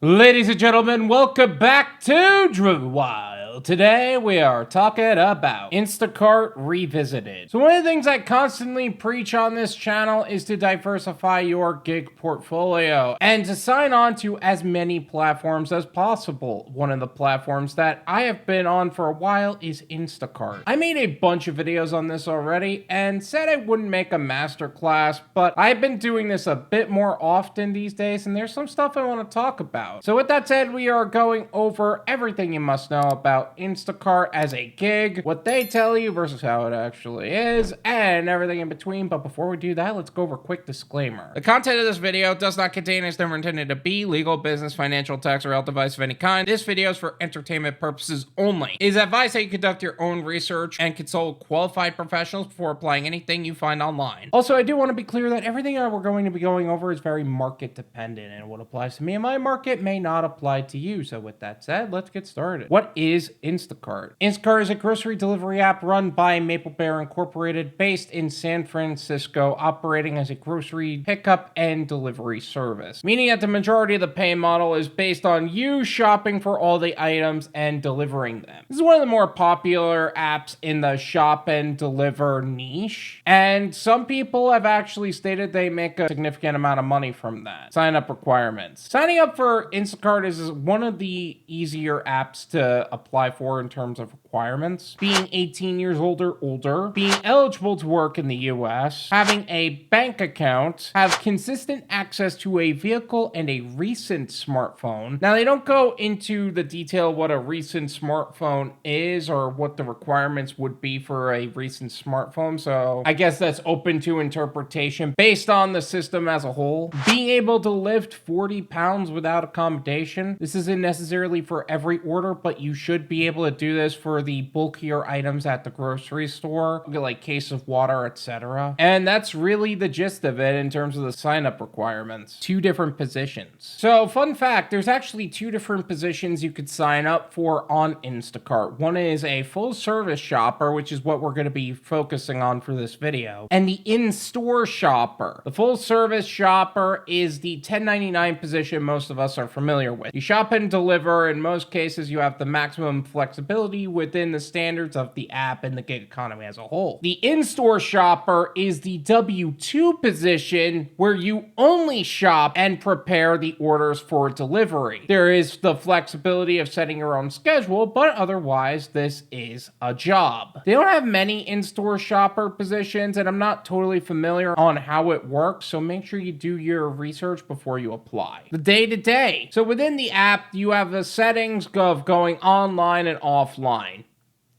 Ladies and gentlemen, welcome back to Driven Wyld. Today we are talking about Instacart Revisited. So one of the things I constantly preach on this channel is to diversify your gig portfolio and to sign on to as many platforms as possible. One of the platforms that I have been on for a while is Instacart. I made a bunch of videos on this already and said I wouldn't make a masterclass, but I've been doing this a bit more often these days and there's some stuff I want to talk about. So with that said, we are going over everything you must know about Instacart as a gig, what they tell you versus how it actually is, and everything in between. But before we do that, let's go over a quick disclaimer. The content of this video does not contain, is never intended to be, legal, business, financial, tax, or health advice of any kind. This video is for entertainment purposes only. It is advised that you conduct your own research and consult qualified professionals before applying anything you find online. Also, I do want to be clear that everything that we're going to be going over is very market dependent, and what applies to me and my market may not apply to you. So with that said, let's get started. What is Instacart? Instacart is a grocery delivery app run by Maple Bear Incorporated, based in San Francisco, operating as a grocery pickup and delivery service, meaning that the majority of the pay model is based on you shopping for all the items and delivering them. This is one of the more popular apps in the shop and deliver niche, and some people have actually stated they make a significant amount of money from that. Sign up requirements. Signing up for Instacart is one of the easier apps to apply for in terms of requirements. Being 18 years old or older, being eligible to work in the US, having a bank account, have consistent access to a vehicle and a recent smartphone. Now, they don't go into the detail what a recent smartphone is or what the requirements would be for a recent smartphone, so I guess that's open to interpretation based on the system as a whole. Being able to lift 40 pounds without accommodation. This isn't necessarily for every order, but you should be able to do this for the bulkier items at the grocery store, like case of water, etc. And that's really the gist of it in terms of the sign-up requirements. 2 different positions. So, fun fact, there's actually 2 different positions you could sign up for on Instacart. One is a full-service shopper, which is what we're going to be focusing on for this video, and the in-store shopper. The full-service shopper is the 1099 position most of us are familiar with. You shop and deliver. In most cases, you have the maximum flexibility within the standards of the app and the gig economy as a whole. The in-store shopper is the W-2 position where you only shop and prepare the orders for delivery. There is the flexibility of setting your own schedule, but otherwise, this is a job. They don't have many in-store shopper positions, and I'm not totally familiar on how it works, so make sure you do your research before you apply. The day-to-day. So within the app, you have the settings of going online and offline.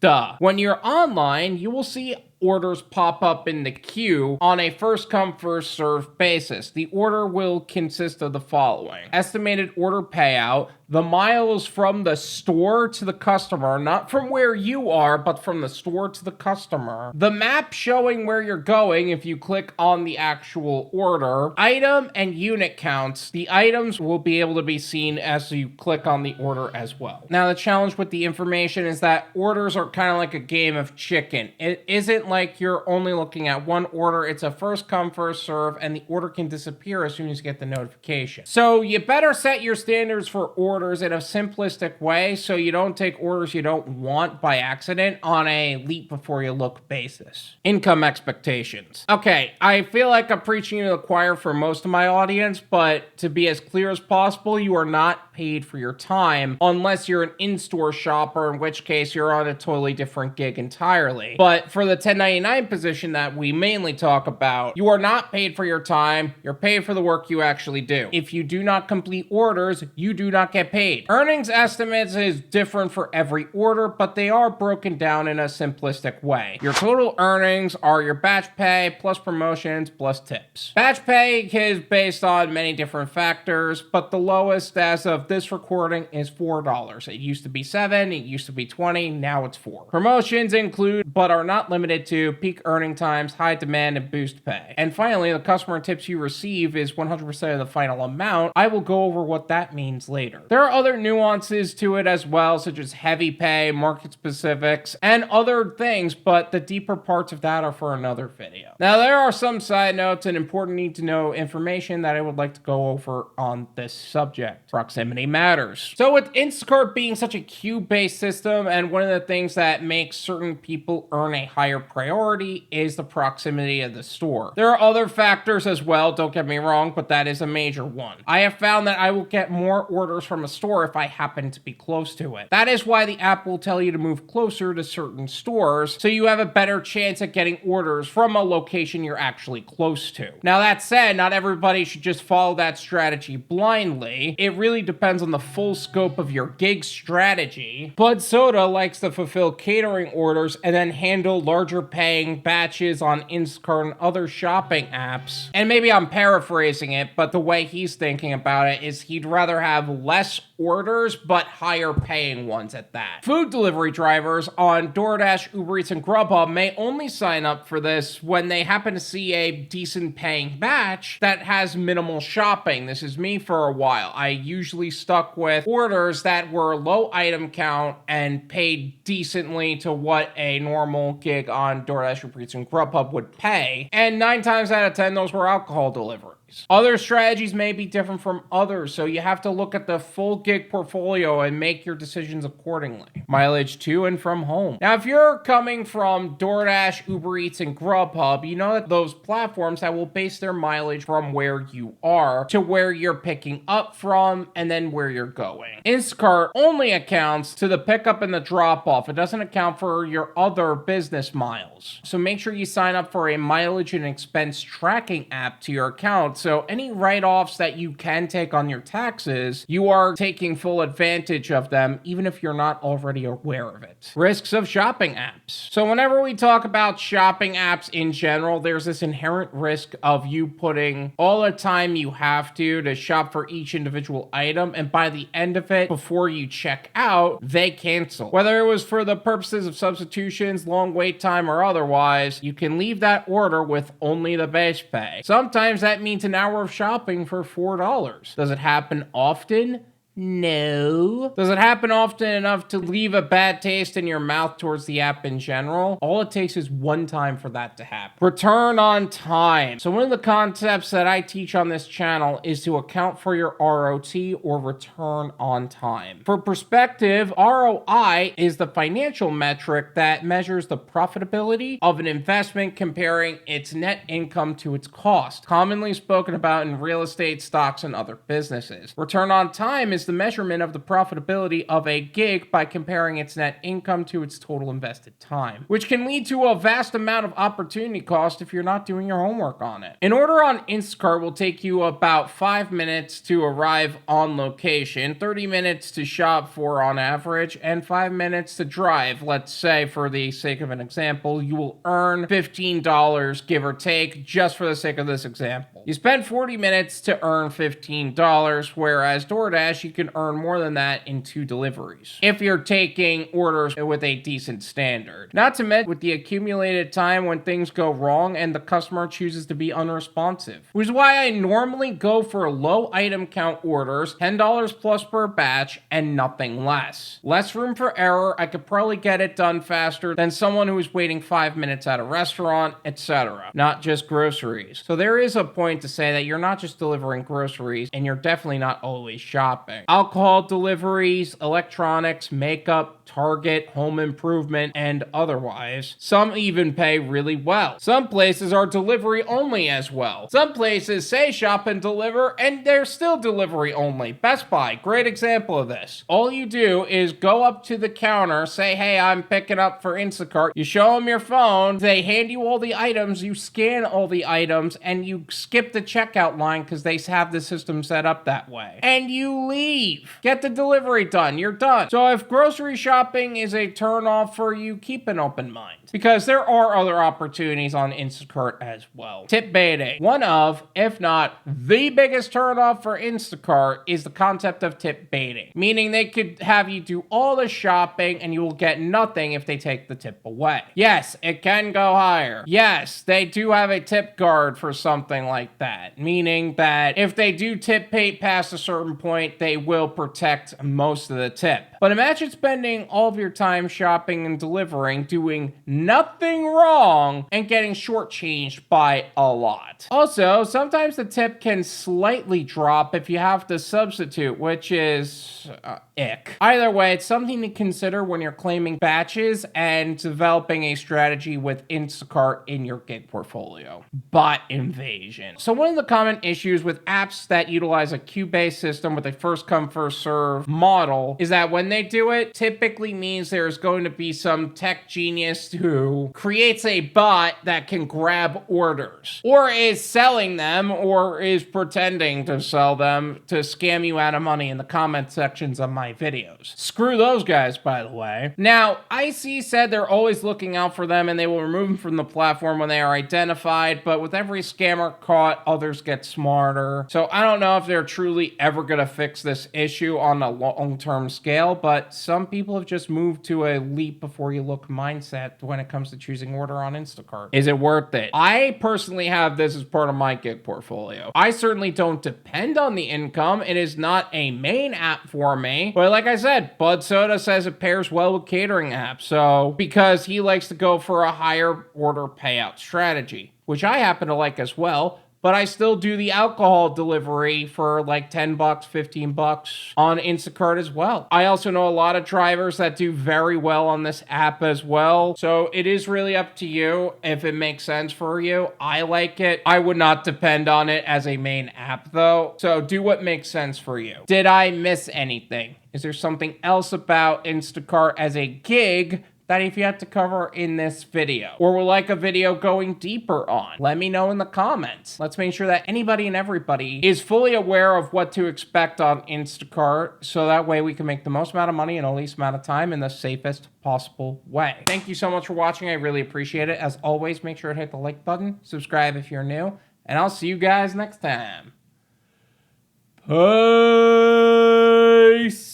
Duh. When you're online, you will see orders pop up in the queue on a first come first served basis. The order will consist of the following: estimated order payout, the miles from the store to the customer, not from where you are, but from the store to the customer, the map showing where you're going if you click on the actual order, item and unit counts. The items will be able to be seen as you click on the order as well. Now, the challenge with the information is that orders are kind of like a game of chicken. It isn't like you're only looking at one order. It's a first come first serve, and the order can disappear as soon as you get the notification. So you better set your standards for orders in a simplistic way so you don't take orders you don't want by accident on a leap before you look basis. Income expectations. Okay, I feel like I'm preaching to the choir for most of my audience, but to be as clear as possible, you are not paid for your time unless you're an in-store shopper, in which case you're on a totally different gig entirely. But for the 1099 position that we mainly talk about, you are not paid for your time, you're paid for the work you actually do. If you do not complete orders, you do not get paid. Earnings estimates is different for every order, but they are broken down in a simplistic way. Your total earnings are your batch pay plus promotions plus tips. Batch pay is based on many different factors, but the lowest as of this recording is $4. It used to be $7, it used to be $20, now it's $4. Promotions include, but are not limited to, peak earning times, high demand, and boost pay. And finally, the customer tips you receive is 100% of the final amount. I will go over what that means later. There There are other nuances to it as well, such as heavy pay, market specifics, and other things, but the deeper parts of that are for another video. Now, there are some side notes and important need to know information that I would like to go over on this subject. Proximity matters. So with Instacart being such a queue-based system, and one of the things that makes certain people earn a higher priority is the proximity of the store. There are other factors as well, don't get me wrong, but that is a major one. I have found that I will get more orders from a store if I happen to be close to it. That is why the app will tell you to move closer to certain stores, so you have a better chance at getting orders from a location you're actually close to. Now that said, not everybody should just follow that strategy blindly. It really depends on the full scope of your gig strategy. Bud Soda likes to fulfill catering orders and then handle larger paying batches on Instacart and other shopping apps. And maybe I'm paraphrasing it, but the way he's thinking about it is he'd rather have less orders, but higher paying ones at that. Food delivery drivers on Doordash, UberEats, and Grubhub may only sign up for this when they happen to see a decent paying batch that has minimal shopping. This is me for a while. I usually stuck with orders that were low item count and paid decently to what a normal gig on Doordash, Uber Eats, and Grubhub would pay. And 9 times out of 10, those were alcohol deliveries. Other strategies may be different from others, so you have to look at the full gig portfolio and make your decisions accordingly. Mileage to and from home. Now, if you're coming from Doordash, Uber Eats, and Grubhub, you know that those platforms that will base their mileage from where you are to where you're picking up from and then where you're going. Instacart only accounts to the pickup and the drop off. It doesn't account for your other business miles. So make sure you sign up for a mileage and expense tracking app to your account. So any write-offs that you can take on your taxes, you are taking full advantage of them, even if you're not already aware of it. Risks of shopping apps. So whenever we talk about shopping apps in general, there's this inherent risk of you putting all the time you have to shop for each individual item, and by the end of it, before you check out, they cancel. Whether it was for the purposes of substitutions, long wait time, or otherwise, you can leave that order with only the base pay. Sometimes that means an hour of shopping for $4. Does it happen often? No. Does it happen often enough to leave a bad taste in your mouth towards the app in general? All it takes is one time for that to happen. Return on time. So one of the concepts that I teach on this channel is to account for your ROT, or return on time. For perspective, ROI is the financial metric that measures the profitability of an investment comparing its net income to its cost, commonly spoken about in real estate, stocks, and other businesses. Return on time is the measurement of the profitability of a gig by comparing its net income to its total invested time, which can lead to a vast amount of opportunity cost if you're not doing your homework on it. An order on Instacart will take you about 5 minutes to arrive on location, 30 minutes to shop for on average, and 5 minutes to drive. Let's say, for the sake of an example, you will earn $15, give or take, just for the sake of this example. You spend 40 minutes to earn $15, whereas DoorDash, you can earn more than that in 2 deliveries if you're taking orders with a decent standard. Not to mention with the accumulated time when things go wrong and the customer chooses to be unresponsive, which is why I normally go for low item count orders, $10 plus per batch, and nothing less. Less room for error. I could probably get it done faster than someone who is waiting 5 minutes at a restaurant, etc. Not just groceries. So there is a point to say that you're not just delivering groceries, and you're definitely not always shopping. Alcohol deliveries, electronics, makeup, Target, home improvement, and otherwise. Some even pay really well. Some places are delivery only as well. Some places say shop and deliver, and they're still delivery only. Best Buy, great example of this. All you do is go up to the counter, say, hey, I'm picking up for Instacart. You show them your phone, they hand you all the items, you scan all the items, and you skip the checkout line because they have the system set up that way. And you leave. Get the delivery done. You're done. So if grocery shopping is a turn-off for you, keep an open mind, because there are other opportunities on Instacart as well. Tip baiting. One of, if not the biggest turn-off for Instacart, is the concept of tip baiting, meaning they could have you do all the shopping and you will get nothing if they take the tip away. Yes, it can go higher. Yes, they do have a tip guard for something like that, meaning that if they do tip bait past a certain point, they will protect most of the tip. But imagine spending all of your time shopping and delivering, doing nothing wrong, and getting shortchanged by a lot. Also, sometimes the tip can slightly drop if you have to substitute, which is ick. Either way, it's something to consider when you're claiming batches and developing a strategy with Instacart in your gig portfolio. Bot invasion. So one of the common issues with apps that utilize a queue-based system with a first-come, first-serve model is that when they do it, typically means there's going to be some tech genius who creates a bot that can grab orders, or is selling them, or is pretending to sell them to scam you out of money in the comment sections of my videos. Screw those guys, by the way. Now, IC said they're always looking out for them and they will remove them from the platform when they are identified, but with every scammer caught, others get smarter. So I don't know if they're truly ever going to fix this issue on a long-term scale, but some people have just moved to a leap before you look mindset when it comes to choosing order on Instacart. Is it worth it? I personally have this as part of my gig portfolio. I certainly don't depend on the income. It is not a main app for me, but like I said, Bud Soda says it pairs well with catering apps. So because he likes to go for a higher order payout strategy, which I happen to like as well, but I still do the alcohol delivery for like 10 bucks, 15 bucks on Instacart as well. I also know a lot of drivers that do very well on this app as well. So it is really up to you if it makes sense for you. I like it. I would not depend on it as a main app though. So do what makes sense for you. Did I miss anything? Is there something else about Instacart as a gig that if you had to cover in this video, or would like a video going deeper on? Let me know in the comments. Let's make sure that anybody and everybody is fully aware of what to expect on Instacart, so that way we can make the most amount of money in the least amount of time in the safest possible way. Thank you so much for watching. I really appreciate it. As always, make sure to hit the like button, subscribe if you're new, and I'll see you guys next time. Peace.